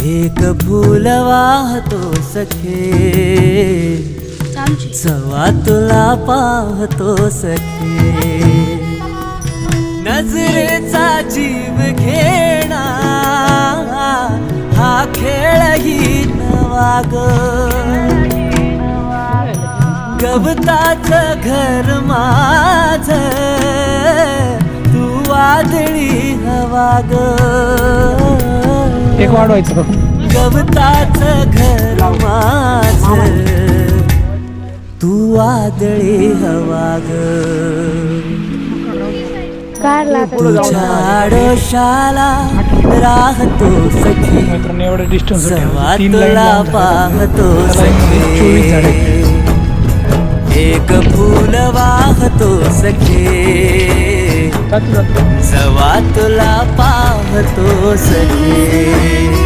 एक फूल वाहतो सखे, सवा तुला पाहतो सखे, नजरेचा जीव घेणा हा खेळही नवा ग, गवताचं घर माझ तू वादळी हवा ग, एक वाढवायचं बघ. गवताचं घर माझ तू वादळी हवा ग, तुझ्या आडोशाला राहतो सखी, एवढं डिस्टन्स सवा तुला पाहतो सखी, एक फूल वाहतो सखे, सवा तुला पाहतो सखे.